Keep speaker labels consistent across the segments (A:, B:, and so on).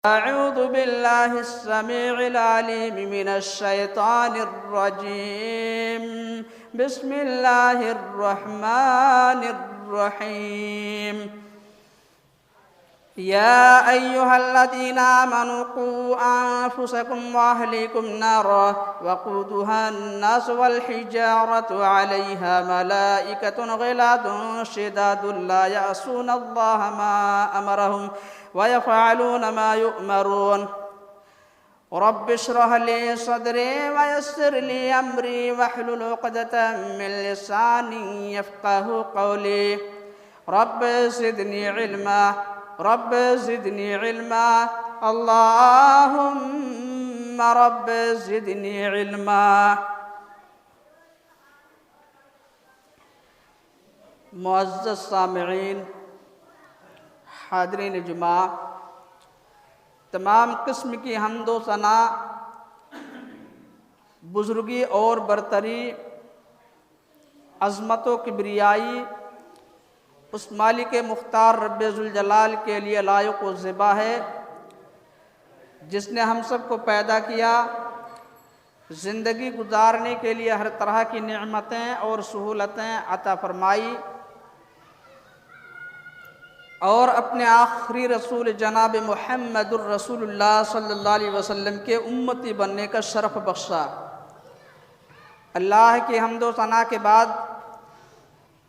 A: अऊज़ु बिल्लाहिस समीइल अलीम मिनश शैतानिर रजीम। बिस्मिल्लाहिर रहमानिर रहीम। या अय्युहल्लज़ीना आमनू क़ू अन्फुसकुम व अहलीकुम नारा वक़ूदुहा अन्नास वल हिजारतु अलैहा मलाइकतुन ग़िलादुन शिदादुन ला यअसूनल्लाह मा अमरहुम व यफ़अलून मा युअमरून। रब्बि इश्रह ली सदरी व यस्सिर ली अमरी वहलुल उक़दतम मिन लिसानी यफ़क़हू क़ौली। रब्बि ज़िदनी इल्मा रब्बि ज़िदनी इल्मा अल्लाहुम्मा रब्बि ज़िदनी इल्मा। मुअज़्ज़ज़ सामिईन, हाज़रीन जुमा, तमाम किस्म की हम्दो सना, बुज़ुर्गी और बरतरी, अज़मत व किब्रियाई उस मालिक मुख्तार रब्बे ज़ुल जलाल के लिए लायक व ज़िबा है, जिसने हम सब को पैदा किया, ज़िंदगी गुजारने के लिए हर तरह की नेमतें और सहूलतें अता फरमाई और अपने आखिरी रसूल जनाब मुहम्मदुर रसूलुल्लाह सल्लल्लाहु अलैहि वसल्लम के उम्मती बनने का शरफ़ बख्शा। अल्लाह की हम्दो सना के बाद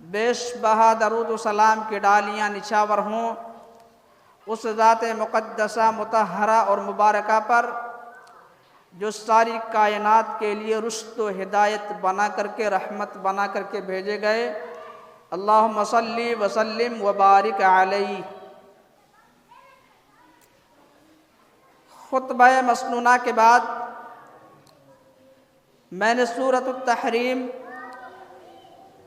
A: बेशबहा दरूद व सलाम की डालियाँ निछावर हों उस ज़ात मुक़द्दसा मुतहरा और मुबारका पर जो सारी कायनात के लिए रुश्द व हिदायत बना करके, रहमत बना करके भेजे गए। अल्लाहुम्मा सल्ली व सल्लिम व बारिक अलैहि। खुतबा मसनूना के बाद मैंने सूरतुत तहरीम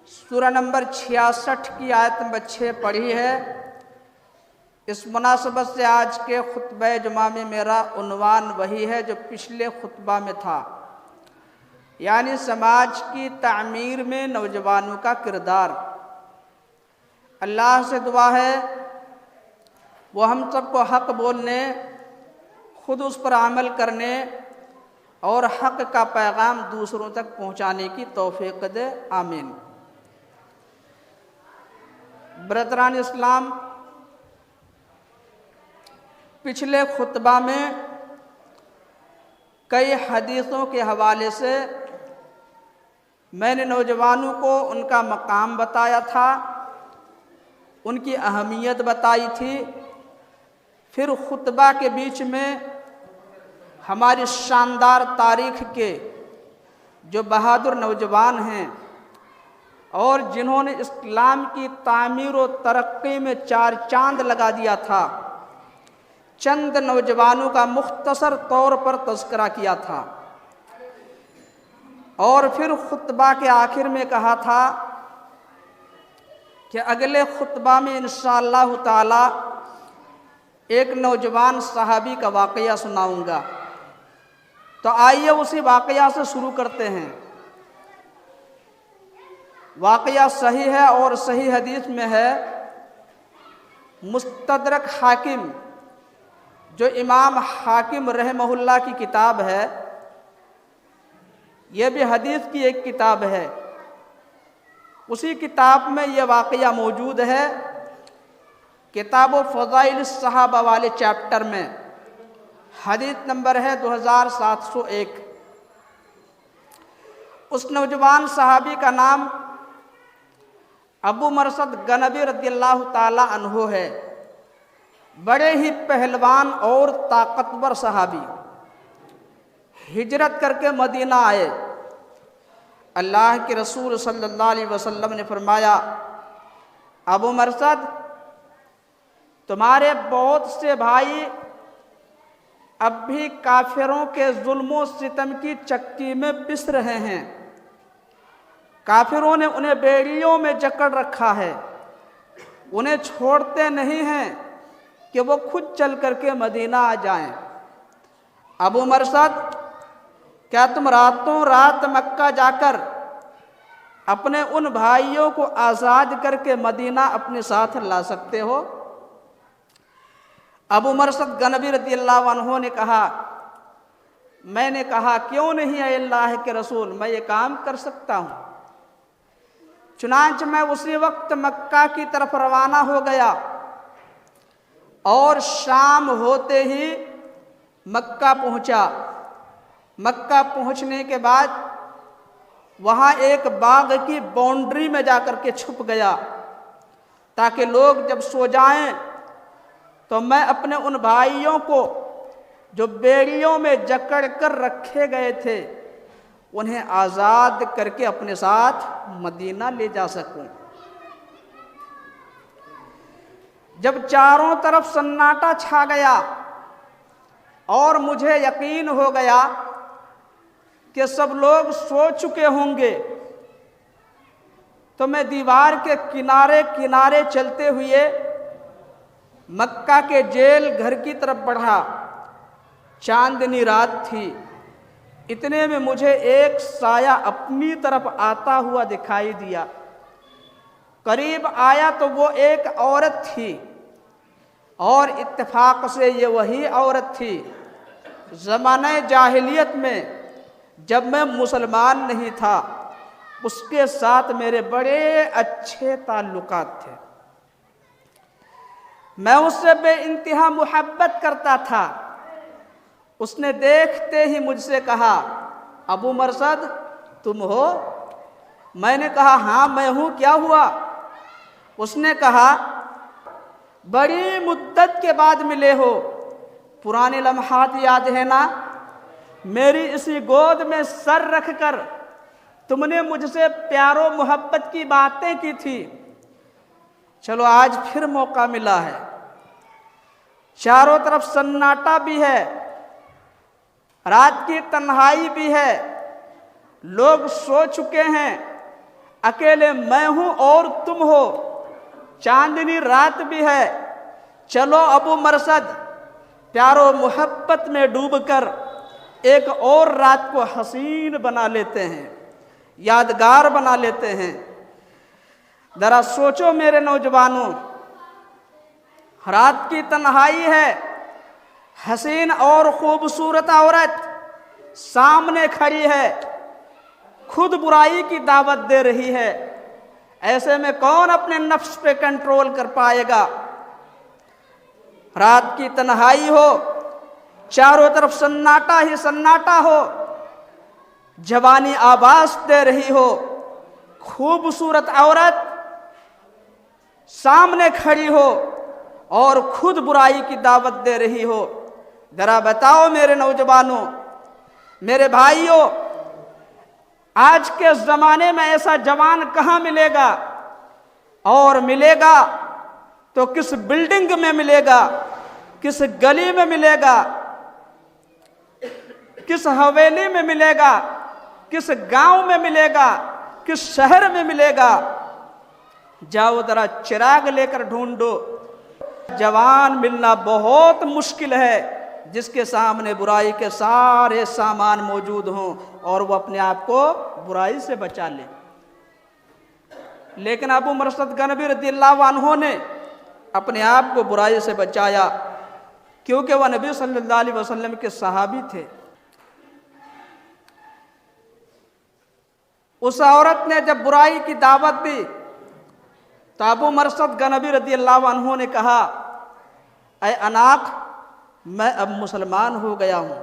A: सूरा नंबर 66 की आयत नंबर 6 पढ़ी है। इस मुनासबत से आज के खुतबा जुमा में मेरा उन्वान वही है जो पिछले खुतबा में था, यानी समाज की तामीर में नौजवानों का किरदार। अल्लाह से दुआ है वो हम सबको हक़ बोलने, खुद उस पर अमल करने और हक़ का पैगाम दूसरों तक पहुँचाने की तौफ़ीक़ दे, आमीन। ब्रदरान इस्लाम, पिछले खुतबा में कई हदीसों के हवाले से मैंने नौजवानों को उनका मकाम बताया था, उनकी अहमियत बताई थी। फिर खुतबा के बीच में हमारी शानदार तारीख़ के जो बहादुर नौजवान हैं और जिन्होंने इस्लाम की तामीर और तरक्की में चार चांद लगा दिया था, चंद नौजवानों का मुख्तसर तौर पर तज़किरा किया था। और फिर खुतबा के आखिर में कहा था कि अगले खुतबा में इंशाअल्लाह ताला एक नौजवान सहाबी का वाक़या सुनाऊंगा। तो आइए उसी वाक़या से शुरू करते हैं। वाक़या सही है और सही हदीस में है। मुस्तदरक हाकिम, जो इमाम हाकिम रहमहुल्लाह की किताब है, यह भी हदीस की एक किताब है। उसी किताब में यह वाक़या मौजूद है। किताब फ़ज़ाइल सहाबा वाले चैप्टर में हदीस नंबर है 2701। उस नौजवान सहाबी का नाम अबू मरसद गनबी रज़ियल्लाहु ताला अन्हु है। बड़े ही पहलवान और ताकतवर सहाबी, हिजरत करके मदीना आए। अल्लाह के रसूल सल्लल्लाहु अलैहि वसल्लम ने फरमाया, अबू मरसद, तुम्हारे बहुत से भाई अब भी काफिरों के जुल्म सितम की चक्की में पिस रहे हैं। काफिरों ने उन्हें बेड़ियों में जकड़ रखा है, उन्हें छोड़ते नहीं हैं कि वो खुद चल करके मदीना आ जाएं। अबू मरसद, क्या तुम रातों रात मक्का जाकर अपने उन भाइयों को आज़ाद करके मदीना अपने साथ ला सकते हो? अबू मरसद गनवी रज़ियल्लाहु अन्हु ने कहा, मैंने कहा क्यों नहीं है अल्लाह के रसूल, मैं ये काम कर सकता हूँ। चुनांच मैं उसी वक्त मक्का की तरफ रवाना हो गया और शाम होते ही मक्का पहुँचा। मक्का पहुँचने के बाद वहाँ एक बाग की बाउंड्री में जाकर के छुप गया, ताकि लोग जब सो जाएं तो मैं अपने उन भाइयों को जो बेड़ियों में जकड़ कर रखे गए थे उन्हें आज़ाद करके अपने साथ मदीना ले जा सकूं। जब चारों तरफ सन्नाटा छा गया और मुझे यकीन हो गया कि सब लोग सो चुके होंगे, तो मैं दीवार के किनारे किनारे चलते हुए मक्का के जेल घर की तरफ बढ़ा। चांदनी रात थी। इतने में मुझे एक साया अपनी तरफ आता हुआ दिखाई दिया। करीब आया तो वो एक औरत थी और इत्तेफाक से ये वही औरत थी ज़माने जाहिलियत में, जब मैं मुसलमान नहीं था, उसके साथ मेरे बड़े अच्छे ताल्लुकात थे। मैं उससे बेइंतहा मोहब्बत करता था। उसने देखते ही मुझसे कहा, अबू मरसद तुम हो? मैंने कहा हाँ मैं हूँ, क्या हुआ? उसने कहा बड़ी मुद्दत के बाद मिले हो, पुराने लम्हात याद है ना? मेरी इसी गोद में सर रखकर तुमने मुझसे प्यारो मोहब्बत की बातें की थी। चलो आज फिर मौका मिला है। चारों तरफ सन्नाटा भी है, रात की तन्हाई भी है, लोग सो चुके हैं, अकेले मैं हूं और तुम हो, चांदनी रात भी है। चलो अबू मरसद, प्यारो मोहब्बत में डूबकर एक और रात को हसीन बना लेते हैं, यादगार बना लेते हैं। जरा सोचो मेरे नौजवानों, रात की तन्हाई है, हसीन और खूबसूरत औरत सामने खड़ी है, खुद बुराई की दावत दे रही है। ऐसे में कौन अपने नफ्स पे कंट्रोल कर पाएगा? रात की तन्हाई हो, चारों तरफ सन्नाटा ही सन्नाटा हो, जवानी आवाज दे रही हो, खूबसूरत औरत सामने खड़ी हो और खुद बुराई की दावत दे रही हो। जरा बताओ मेरे नौजवानों, मेरे भाइयों, आज के ज़माने में ऐसा जवान कहाँ मिलेगा? और मिलेगा तो किस बिल्डिंग में मिलेगा, किस गली में मिलेगा, किस हवेली में मिलेगा, किस गांव में मिलेगा, किस शहर में मिलेगा? जाओ जरा चिराग लेकर ढूंढो। जवान मिलना बहुत मुश्किल है जिसके सामने बुराई के सारे सामान मौजूद हों और वो अपने आप को बुराई से बचा ले। लेकिन अबू मरसद गनवी रज़ियल्लाहु अन्हु ने अपने आप को बुराई से बचाया, क्योंकि वह नबी सल्लल्लाहु अलैहि वसल्लम के सहाबी थे। उस औरत ने जब बुराई की दावत दी तो अबू मरसद गनवी रज़ियल्लाहु अन्हु ने कहा, ऐ अनाक, मैं अब मुसलमान हो गया हूँ।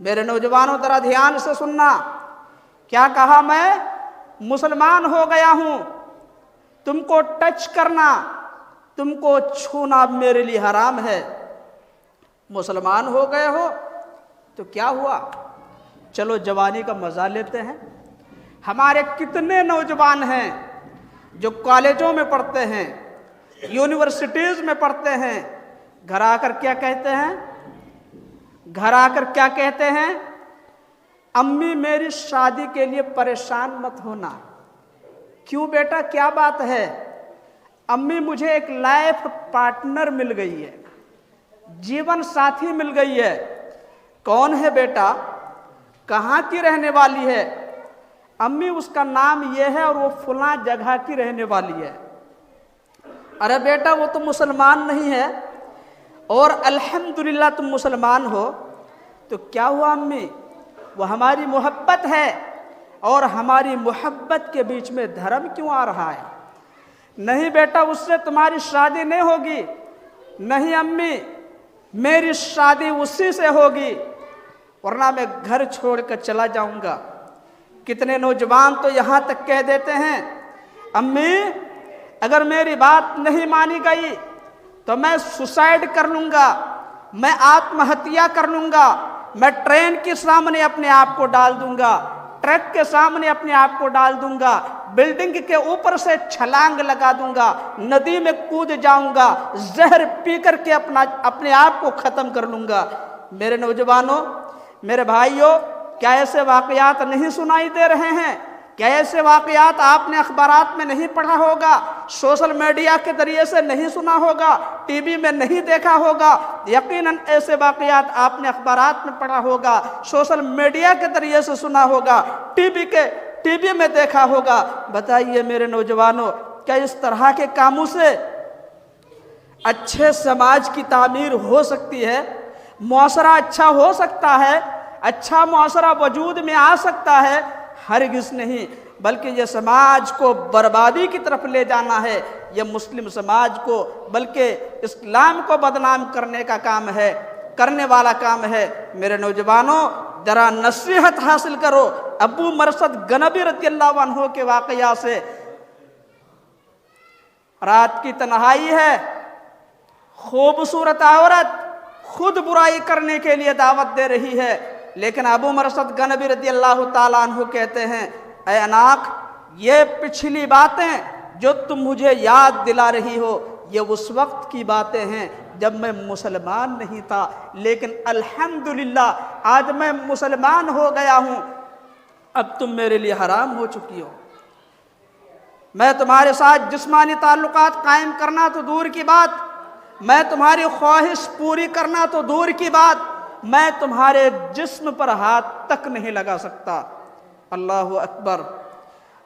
A: मेरे नौजवानों जरा ध्यान से सुनना, क्या कहा? मैं मुसलमान हो गया हूँ। तुमको टच करना, तुमको छूना मेरे लिए हराम है। मुसलमान हो गए हो तो क्या हुआ? चलो जवानी का मज़ा लेते हैं। हमारे कितने नौजवान हैं जो कॉलेजों में पढ़ते हैं, यूनिवर्सिटीज़ में पढ़ते हैं, घर आकर क्या कहते हैं? घर आकर क्या कहते हैं? अम्मी मेरी शादी के लिए परेशान मत होना। क्यों बेटा, क्या बात है? अम्मी मुझे एक लाइफ पार्टनर मिल गई है, जीवन साथी मिल गई है। कौन है बेटा? कहाँ की रहने वाली है? अम्मी उसका नाम ये है और वो फलां जगह की रहने वाली है। अरे बेटा वो तो मुसलमान नहीं है और अल्हम्दुलिल्लाह तुम मुसलमान हो, तो क्या हुआ अम्मी, वो हमारी मोहब्बत है और हमारी मोहब्बत के बीच में धर्म क्यों आ रहा है? नहीं बेटा, उससे तुम्हारी शादी नहीं होगी। नहीं अम्मी, मेरी शादी उसी से होगी, वरना मैं घर छोड़कर चला जाऊंगा। कितने नौजवान तो यहाँ तक कह देते हैं, अम्मी अगर मेरी बात नहीं मानी गई तो मैं सुसाइड कर लूंगा, मैं आत्महत्या कर लूंगा, मैं ट्रेन के सामने अपने आप को डाल दूंगा, ट्रक के सामने अपने आप को डाल दूंगा, बिल्डिंग के ऊपर से छलांग लगा दूंगा, नदी में कूद जाऊंगा, जहर पी करके अपने आप को खत्म कर लूंगा। मेरे नौजवानों, मेरे भाइयों, क्या ऐसे वाकयात नहीं सुनाई दे रहे हैं? क्या ऐसे वाकयात आपने अखबारात में नहीं पढ़ा होगा, सोशल मीडिया के जरिए से नहीं सुना होगा, टीवी में नहीं देखा होगा? यकीनन ऐसे वाकयात आपने अखबारात में पढ़ा होगा, सोशल मीडिया के जरिए से सुना होगा, टीवी में देखा होगा। बताइए मेरे नौजवानों, क्या इस तरह के कामों से अच्छे समाज की तामीर हो सकती है? मुआशरा अच्छा हो सकता है? अच्छा मुआशरा वजूद में आ सकता है? हरगिज़ नहीं, बल्कि यह समाज को बर्बादी की तरफ ले जाना है। यह मुस्लिम समाज को, बल्कि इस्लाम को बदनाम करने का काम है, करने वाला काम है। मेरे नौजवानों, जरा नसीहत हासिल करो अबू मरसद गनबी रज़ियल्लाहु अन्हु के वाकया से। रात की तन्हाई है, खूबसूरत औरत खुद बुराई करने के लिए दावत दे रही है, लेकिन अबू मरसद गनबी रज़ियल्लाहु ताला अन्हु कहते हैं, ऐ अनाक, ये पिछली बातें जो तुम मुझे याद दिला रही हो, ये उस वक्त की बातें हैं जब मैं मुसलमान नहीं था, लेकिन अल्हम्दुलिल्लाह आज मैं मुसलमान हो गया हूँ। अब तुम मेरे लिए हराम हो चुकी हो। मैं तुम्हारे साथ जिस्मानी ताल्लुकात कायम करना तो दूर की बात, मैं तुम्हारी ख्वाहिश पूरी करना तो दूर की बात, मैं तुम्हारे जिस्म पर हाथ तक नहीं लगा सकता। अल्लाहु अकबर।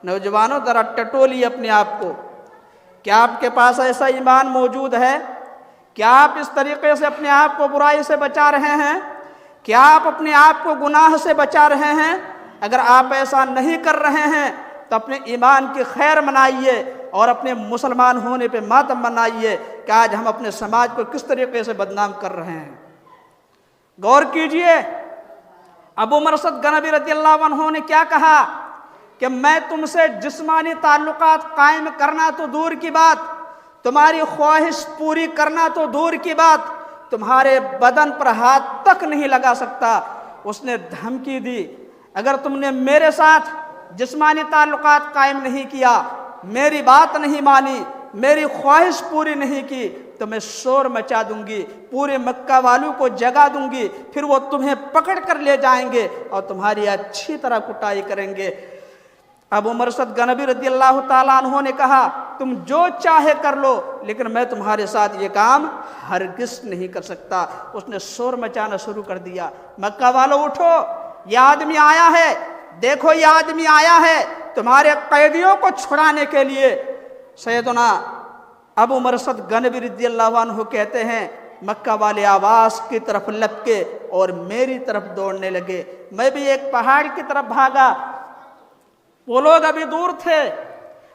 A: नौजवानों, जरा टटोलिए अपने आप को। क्या आपके पास ऐसा ईमान मौजूद है? क्या आप इस तरीके से अपने आप को बुराई से बचा रहे हैं? क्या आप अपने आप को गुनाह से बचा रहे हैं? अगर आप ऐसा नहीं कर रहे हैं तो अपने ईमान की खैर मनाइए और अपने मुसलमान होने पे मातम मनाइए कि आज हम अपने समाज को किस तरीके से बदनाम कर रहे हैं। गौर कीजिए, अबू मरसद गनबी रज़ियल्लाहु अन्हु ने क्या कहा कि मैं तुमसे जिस्मानी ताल्लुकात कायम करना तो दूर की बात, तुम्हारी ख्वाहिश पूरी करना तो दूर की बात, तुम्हारे बदन पर हाथ तक नहीं लगा सकता। उसने धमकी दी, अगर तुमने मेरे साथ जिस्मानी ताल्लुकात कायम नहीं किया, मेरी बात नहीं मानी, मेरी ख्वाहिश पूरी नहीं की, तो मैं शोर मचा दूंगी, पूरे मक्का वालों को जगा दूंगी, फिर वो तुम्हें पकड़ कर ले जाएंगे और तुम्हारी अच्छी तरह कुटाई करेंगे। अबू मरसद गनबी रज़ियल्लाहु ताला अन्हु ने कहा, तुम जो चाहे कर लो, लेकिन मैं तुम्हारे साथ ये काम हरगिज़ नहीं कर सकता। उसने शोर मचाना शुरू कर दिया, मक्का वालों उठो, ये आदमी आया है, देखो ये आदमी आया है तुम्हारे कैदियों को छुड़ाने के लिए। सैयदना अबू मरसद गनबी रज़ियल्लाहु अन्हु कहते हैं, मक्का वाले आवाज़ की तरफ लपके और मेरी तरफ दौड़ने लगे। मैं भी एक पहाड़ की तरफ भागा, वो लोग अभी दूर थे,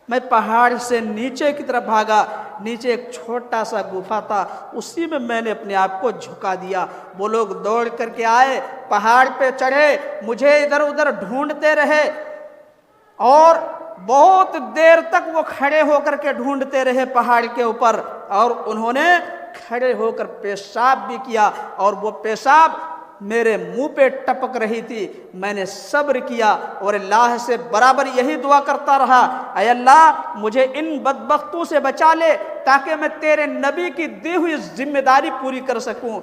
A: मैं पहाड़ से नीचे की तरफ भागा, नीचे एक छोटा सा गुफा था, उसी में मैंने अपने आप को झुका दिया। वो लोग दौड़ करके आए, पहाड़ पे चढ़े, मुझे इधर उधर ढूंढते रहे और बहुत देर तक वो खड़े होकर के ढूंढते रहे पहाड़ के ऊपर, और उन्होंने खड़े होकर पेशाब भी किया और वो पेशाब मेरे मुंह पे टपक रही थी। मैंने सब्र किया और अल्लाह से बराबर यही दुआ करता रहा, ऐ अल्लाह मुझे इन बदबख्तों से बचा ले ताकि मैं तेरे नबी की दी हुई जिम्मेदारी पूरी कर सकूं।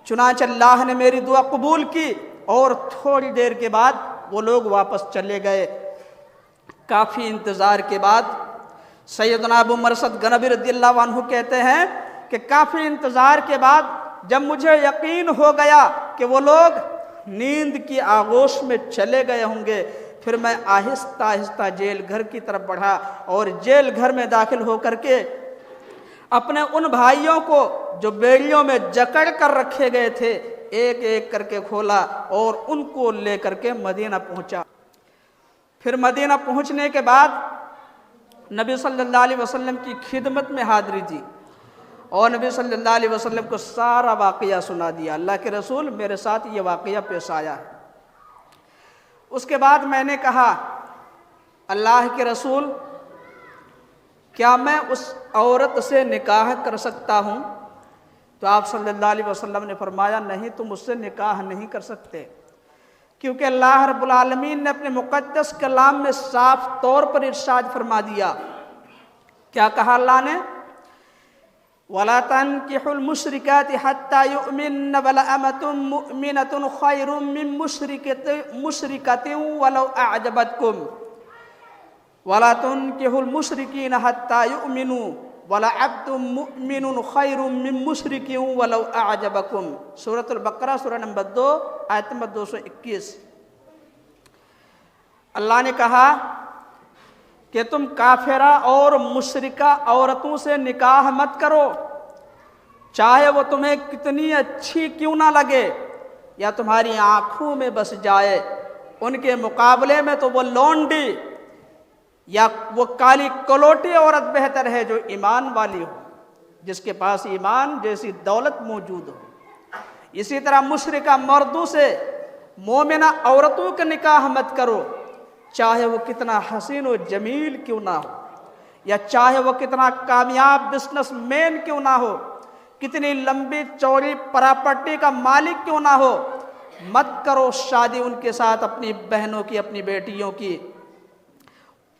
A: चुनांचे अल्लाह ने मेरी दुआ कबूल की और थोड़ी देर के बाद वो लोग वापस चले गए। काफ़ी इंतज़ार के बाद सैयदना अबू मरसद गनबी रज़ियल्लाहु अन्हु कहते हैं कि काफ़ी इंतज़ार के बाद जब मुझे यकीन हो गया कि वो लोग नींद की आगोश में चले गए होंगे, फिर मैं आहिस्ता आहिस्ता जेल घर की तरफ बढ़ा और जेल घर में दाखिल होकर के अपने उन भाइयों को जो बेड़ियों में जकड़ कर रखे गए थे एक एक करके खोला और उनको लेकर के मदीना पहुंचा। फिर मदीना पहुंचने के बाद नबी सल्लल्लाहु अलैहि वसल्लम की खिदमत में हाजिरी दी और नबी सल्लल्लाहु अलैहि वसल्लम को सारा वाक़या सुना दिया, अल्लाह के रसूल मेरे साथ ये वाक़या पेश आया है। उसके बाद मैंने कहा, अल्लाह के रसूल क्या मैं उस औरत से निकाह कर सकता हूँ? तो आप सल्लल्लाहु अलैहि वसल्लम ने फरमाया, नहीं, तुम उससे निकाह नहीं कर सकते, क्योंकि अल्लाह रब्बुल आलमीन ने अपने मुक़द्दस कलाम में साफ तौर पर इरशाद फरमा दिया। क्या कहा अल्लाह ने? वला तन्किहुल मुशरिकाति हत्ता युमिन्न वला अमतुम मुमिनतुन खैरुम मिन मुशरिकतिन वलौ अअजबतकुम वला तुनकिहुल मुशरिकीन हत्ता युमिनु वला अब्दुम मुमिनुन खैरुम मिन मुशरिकिन वलौ अअजबकुम। सूरतुल बकरा सूरह नंबर 2 आयत नंबर 221। अल्लाह ने कहा कि तुम काफिरा और मुशरिका औरतों से निकाह मत करो, चाहे वो तुम्हें कितनी अच्छी क्यों ना लगे या तुम्हारी आंखों में बस जाए। उनके मुकाबले में तो वो लौंडी या वो काली कलोटी औरत बेहतर है जो ईमान वाली हो, जिसके पास ईमान जैसी दौलत मौजूद हो। इसी तरह मुशरिका मर्दों से मोमिना औरतों का निकाह मत करो, चाहे वो कितना हसीन व जमील क्यों ना हो या चाहे वो कितना कामयाब बिजनेसमैन क्यों ना हो, कितनी लंबी चौड़ी प्रॉपर्टी का मालिक क्यों ना हो, मत करो शादी उनके साथ, अपनी बहनों की, अपनी बेटियों की।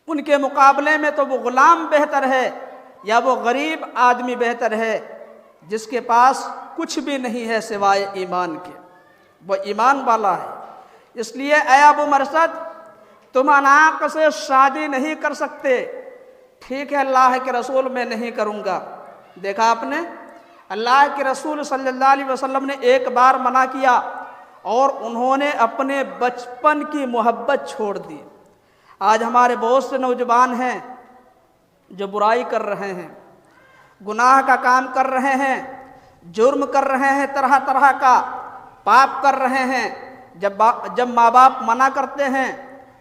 A: उनके मुकाबले में तो वो गुलाम बेहतर है या वो गरीब आदमी बेहतर है जिसके पास कुछ भी नहीं है सिवाय ईमान के, वो ईमान वाला है। इसलिए ऐ अबू मरसद, तुम अनाक से शादी नहीं कर सकते। ठीक है, अल्लाह के रसूल मैं नहीं करूँगा। देखा आपने, अल्लाह के रसूल सल्लल्लाहु अलैहि वसल्लम ने एक बार मना किया और उन्होंने अपने बचपन की मोहब्बत छोड़ दी। आज हमारे बहुत से नौजवान हैं जो बुराई कर रहे हैं, गुनाह का काम कर रहे हैं, जुर्म कर रहे हैं, तरह तरह का पाप कर रहे हैं। जब माँ बाप मना करते हैं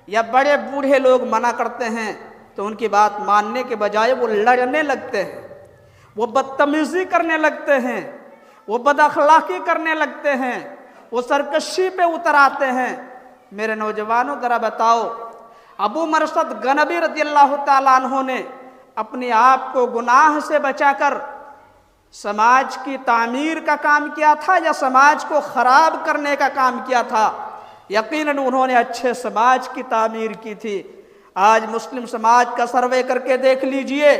A: या बड़े बूढ़े लोग मना करते हैं तो उनकी बात मानने के बजाय वो लड़ने लगते हैं, वो बदतमीज़ी करने लगते हैं, वो बदअखलाकी करने लगते हैं, वो सरकशी पे उतर आते हैं। मेरे नौजवानों ज़रा बताओ, अबू मरसद गनबी रज़ियल्लाहु ताला अन्हु ने अपने आप को गुनाह से बचाकर समाज की तामीर का काम किया था या समाज को ख़राब करने का काम किया था? यकीनन उन्होंने अच्छे समाज की तामीर की थी। आज मुस्लिम समाज का सर्वे करके देख लीजिए,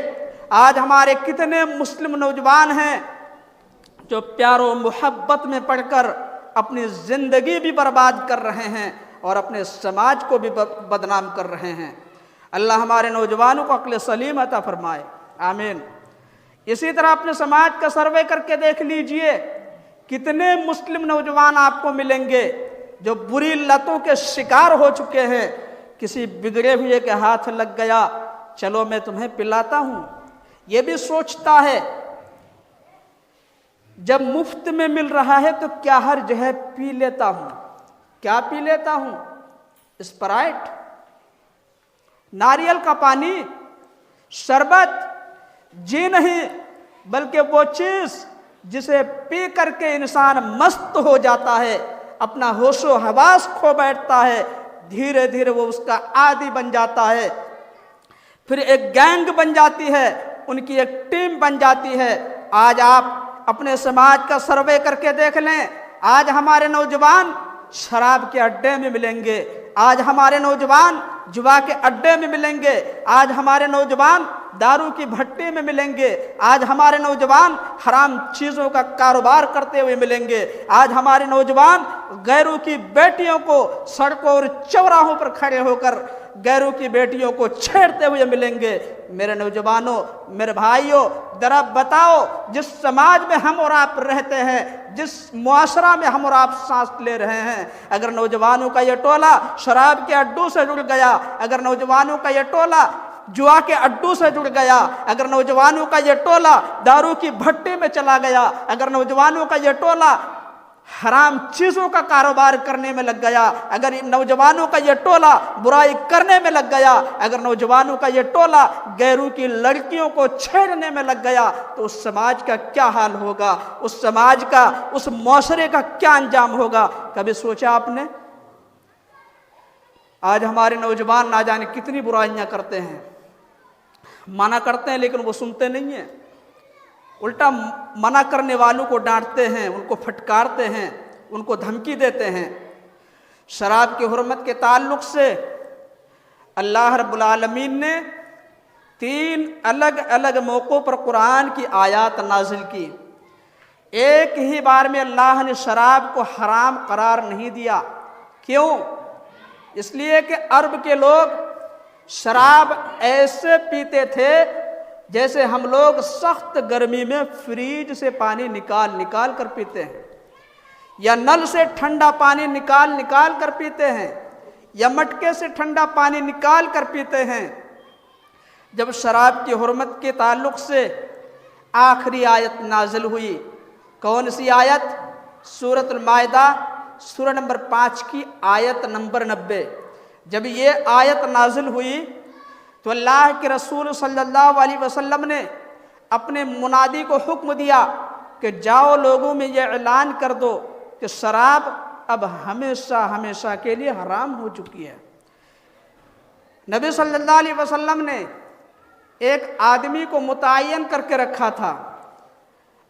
A: आज हमारे कितने मुस्लिम नौजवान हैं जो प्यारो मोहब्बत में पढ़कर अपनी ज़िंदगी भी बर्बाद कर रहे हैं और अपने समाज को भी बदनाम कर रहे हैं। अल्लाह हमारे नौजवानों को अक्ल सलीम अता फरमाए, आमीन। इसी तरह अपने समाज का सर्वे करके देख लीजिए, कितने मुस्लिम नौजवान आपको मिलेंगे जो बुरी लतों के शिकार हो चुके हैं। किसी बिगड़े हुए के हाथ लग गया, चलो मैं तुम्हें पिलाता हूँ, ये भी सोचता है। जब मुफ्त में मिल रहा है तो क्या हर्ज है, पी लेता हूँ। क्या पी लेता हूँ? स्प्राइट, नारियल का पानी, शरबत, जी नहीं, बल्कि वो चीज जिसे पी करके इंसान मस्त हो जाता है, अपना होशो हवास खो बैठता है, धीरे धीरे वो उसका आदी बन जाता है, फिर एक गैंग बन जाती है, उनकी एक टीम बन जाती है। आज आप अपने समाज का सर्वे करके देख लें, आज हमारे नौजवान शराब के अड्डे में मिलेंगे, आज हमारे नौजवान जुआ के अड्डे में मिलेंगे, आज हमारे नौजवान दारू की भट्टी में मिलेंगे, आज हमारे नौजवान हराम चीज़ों का कारोबार करते हुए मिलेंगे, आज हमारे नौजवान गैरों की बेटियों को सड़कों और चौराहों पर खड़े होकर गैरों की बेटियों को छेड़ते हुए मिलेंगे। मेरे नौजवानों, मेरे भाइयों, जरा बताओ, जिस समाज में हम और आप रहते हैं, जिस मुआशरा में हम और आप सांस ले रहे हैं, अगर नौजवानों का ये टोला शराब के अड्डों से जुड़ गया, अगर नौजवानों का ये टोला जुआ के अड्डू से जुड़ गया, अगर नौजवानों का ये टोला दारू की भट्टी में चला गया, अगर नौजवानों का ये टोला हराम चीजों का कारोबार करने में लग गया, अगर नौजवानों का ये टोला बुराई करने में लग गया, अगर नौजवानों का ये टोला गैरों की लड़कियों को छेड़ने में लग गया, तो उस समाज का क्या हाल होगा, उस समाज का, उस मौशरे का क्या अंजाम होगा। कभी सोचा आपने? आज हमारे नौजवान ना जाने कितनी बुराइयां करते हैं, मना करते हैं लेकिन वो सुनते नहीं हैं, उल्टा मना करने वालों को डांटते हैं, उनको फटकारते हैं, उनको धमकी देते हैं। शराब की हुर्मत के ताल्लुक से अल्लाह रब्बुल आलमीन ने 3 अलग अलग मौक़ों पर कुरान की आयत नाजिल की। एक ही बार में अल्लाह ने शराब को हराम करार नहीं दिया। क्यों? इसलिए कि अरब के लोग शराब ऐसे पीते थे जैसे हम लोग सख्त गर्मी में फ्रिज से पानी निकाल निकाल कर पीते हैं, या नल से ठंडा पानी निकाल निकाल कर पीते हैं, या मटके से ठंडा पानी निकाल कर पीते हैं। जब शराब की हुर्मत के ताल्लुक से आखिरी आयत नाजिल हुई, कौन सी आयत? सूरतुल माइदा सूरह नंबर 5 की आयत नंबर 90। जब ये आयत नाजिल हुई तो अल्लाह के रसूल सल्लल्लाहु अलैहि वसल्लम ने अपने मुनादी को हुक्म दिया कि जाओ लोगों में ये ऐलान कर दो कि शराब अब हमेशा हमेशा के लिए हराम हो चुकी है। नबी सल्लल्लाहु अलैहि वसल्लम ने एक आदमी को मुतय्यन करके रखा था।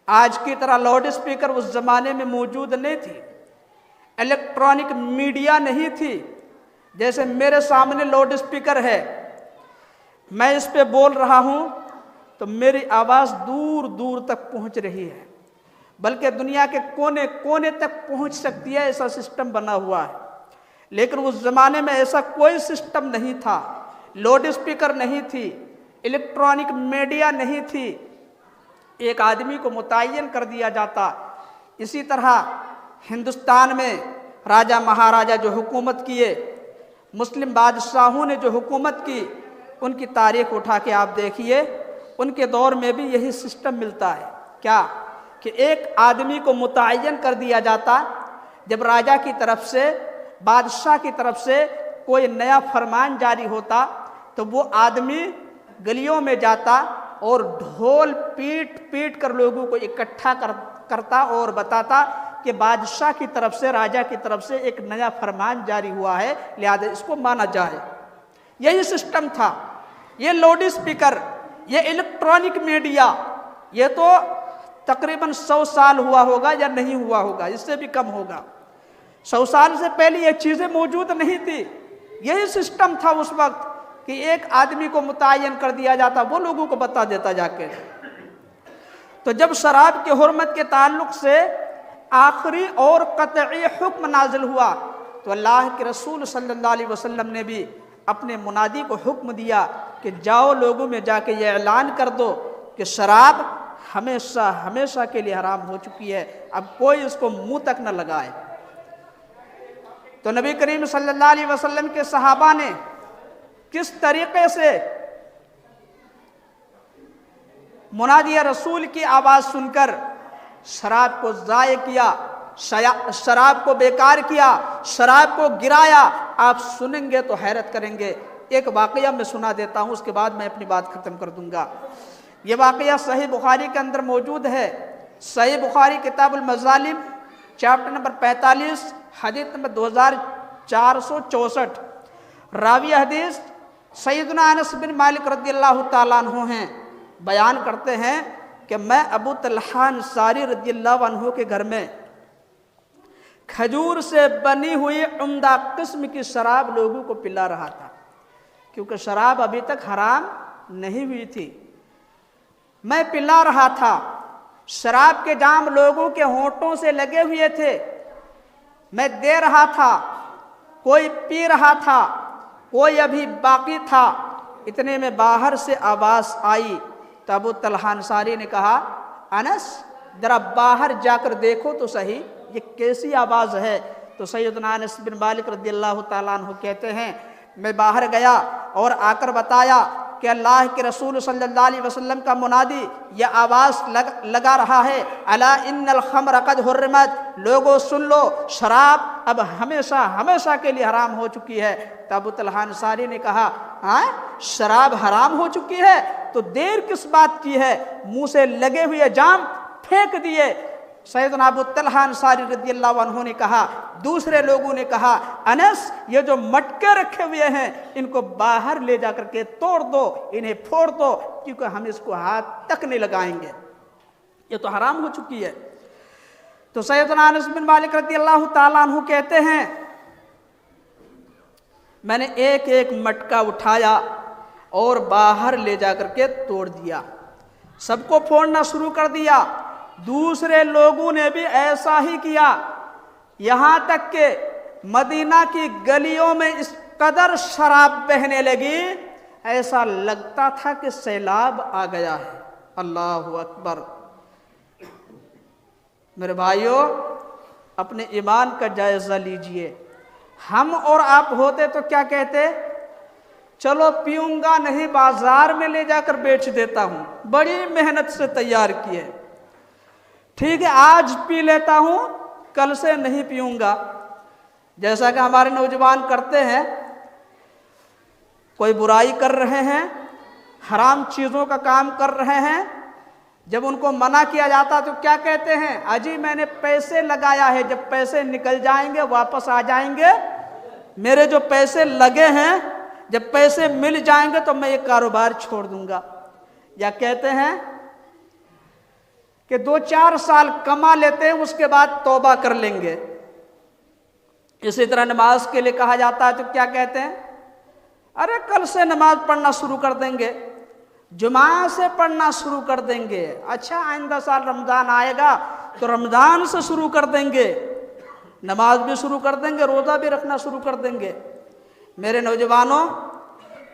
A: आज की तरह लाउड स्पीकर उस ज़माने में मौजूद नहीं थी, इलेक्ट्रॉनिक मीडिया नहीं थी। जैसे मेरे सामने लाउड स्पीकर है, मैं इस पे बोल रहा हूँ तो मेरी आवाज़ दूर दूर तक पहुँच रही है, बल्कि दुनिया के कोने कोने तक पहुँच सकती है, ऐसा सिस्टम बना हुआ है। लेकिन उस ज़माने में ऐसा कोई सिस्टम नहीं था, लाउड स्पीकर नहीं थी, इलेक्ट्रॉनिक मीडिया नहीं थी। एक आदमी को मुतय्यन कर दिया जाता। इसी तरह हिंदुस्तान में राजा महाराजा जो हुकूमत किए, मुस्लिम बादशाहों ने जो हुकूमत की, उनकी तारीख उठा के आप देखिए, उनके दौर में भी यही सिस्टम मिलता है। क्या कि एक आदमी को मुतय्यन कर दिया जाता, जब राजा की तरफ से, बादशाह की तरफ से कोई नया फरमान जारी होता तो वो आदमी गलियों में जाता और ढोल पीट पीट कर लोगों को इकट्ठा करता और बताता कि बादशाह की तरफ से, राजा की तरफ से एक नया फरमान जारी हुआ है, लिहाजा इसको माना जाए। यही सिस्टम था। ये लाउड स्पीकर, ये इलेक्ट्रॉनिक मीडिया, ये तो तकरीबन 100 साल हुआ होगा या नहीं हुआ होगा, इससे भी कम होगा। 100 साल से पहले ये चीज़ें मौजूद नहीं थी। यही सिस्टम था उस वक्त कि एक आदमी को मुतय्यन कर दिया जाता, वो लोगों को बता देता जाके। तो जब शराब की हुर्मत के ताल्लुक से आखिरी और कतई हुक्म नाजिल हुआ तो अल्लाह के रसूल सल्लल्लाहु अलैहि वसल्लम ने भी अपने मुनादी को हुक्म दिया कि जाओ लोगों में जाके ये ऐलान कर दो कि शराब हमेशा हमेशा के लिए हराम हो चुकी है, अब कोई इसको मुंह तक न लगाए। तो नबी करीम सल्लल्लाहु अलैहि वसल्लम के सहाबा ने किस तरीके से मुनादी रसूल की आवाज़ सुनकर शराब को ज़ाय किया, शराब को बेकार किया, शराब को गिराया, आप सुनेंगे तो हैरत करेंगे। एक वाक़या मैं सुना देता हूँ, उसके बाद मैं अपनी बात ख़त्म कर दूँगा। ये वाक़या सही बुखारी के अंदर मौजूद है। सही बुखारी किताबुल मज़ालिम चैप्टर नंबर 45 हदीस नंबर 2464। रावी हदीस सैयदना अनस बिन मालिक रज़ियल्लाहु ताला अन्हु हैं। बयान करते हैं कि मैं अबू तलहा अंसारी रज़ियल्लाहु अन्हु के घर में खजूर से बनी हुई उम्दा किस्म की शराब लोगों को पिला रहा था, क्योंकि शराब अभी तक हराम नहीं हुई थी। मैं पिला रहा था, शराब के जाम लोगों के होंठों से लगे हुए थे, मैं दे रहा था, कोई पी रहा था, कोई अभी बाकी था। इतने में बाहर से आवाज़ आई तो अबू तलहा अंसारी ने कहा, अनस जरा बाहर जाकर देखो तो सही, ये कैसी आवाज़ है। तो सैयदना अनस बिन मालिक रज़ियल्लाहु ताला अन्हु कहते हैं, मैं बाहर गया और आकर बताया कि अल्लाह के रसूल सल्लल्लाहु अलैहि वसल्लम का मुनादी यह आवाज़ लगा रहा है, अला इन्नल खम्र क़द हुर्रिमत, लोगों सुन लो, शराब अब हमेशा हमेशा के लिए हराम हो चुकी है। तब अबू तलहा अंसारी ने कहा, हाँ शराब हराम हो चुकी है तो देर किस बात की है, मुंह से लगे हुए जाम फेंक दिए। सैयदना अबू तलहा अंसारी रज़ियल्लाहु अन्हु ने कहा, दूसरे लोगों ने कहा, अनस ये जो मटके रखे हुए हैं इनको बाहर ले जा करके तोड़ दो, इन्हें फोड़ दो, क्योंकि हम इसको हाथ तक नहीं लगाएंगे, ये तो हराम हो चुकी है। तो सैयदना अनस बिन मालिक रज़ियल्लाहु ताला अन्हु कहते हैं, मैंने एक एक मटका उठाया और बाहर ले जा करके तोड़ दिया, सबको फोड़ना शुरू कर दिया। दूसरे लोगों ने भी ऐसा ही किया, यहाँ तक के मदीना की गलियों में इस कदर शराब बहने लगी, ऐसा लगता था कि सैलाब आ गया है। अल्लाहु अकबर। मेरे भाइयों, अपने ईमान का जायज़ा लीजिए। हम और आप होते तो क्या कहते, चलो पीऊंगा नहीं, बाजार में ले जाकर बेच देता हूं, बड़ी मेहनत से तैयार किए, ठीक है आज पी लेता हूं, कल से नहीं पीऊंगा। जैसा कि हमारे नौजवान करते हैं, कोई बुराई कर रहे हैं, हराम चीज़ों का काम कर रहे हैं, जब उनको मना किया जाता तो क्या कहते हैं, अजी मैंने पैसे लगाया है, जब पैसे निकल जाएंगे वापस आ जाएंगे, मेरे जो पैसे लगे हैं जब पैसे मिल जाएंगे तो मैं ये कारोबार छोड़ दूंगा। या कहते हैं कि 2-4 साल कमा लेते हैं उसके बाद तौबा कर लेंगे। इसी तरह नमाज के लिए कहा जाता है तो क्या कहते हैं, अरे कल से नमाज पढ़ना शुरू कर देंगे, जुमा से पढ़ना शुरू कर देंगे, अच्छा आइंदा साल रमज़ान आएगा तो रमज़ान से शुरू कर देंगे, नमाज भी शुरू कर देंगे, रोज़ा भी रखना शुरू कर देंगे। मेरे नौजवानों,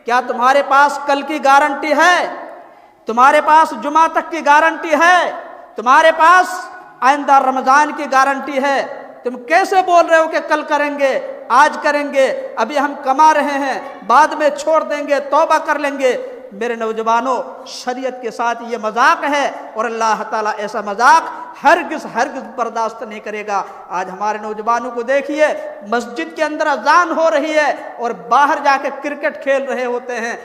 A: क्या तुम्हारे पास कल की गारंटी है? तुम्हारे पास जुमा तक की गारंटी है? तुम्हारे पास आइंदा रमज़ान की गारंटी है? तुम कैसे बोल रहे हो कि कल करेंगे, आज करेंगे, अभी हम कमा रहे हैं, बाद में छोड़ देंगे, तौबा कर लेंगे। मेरे नौजवानों, शरीयत के साथ ये मजाक है और अल्लाह ताला ऐसा मजाक हरगिज़ बर्दाश्त नहीं करेगा। आज हमारे नौजवानों को देखिए, मस्जिद के अंदर अजान हो रही है और बाहर जाके क्रिकेट खेल रहे होते हैं,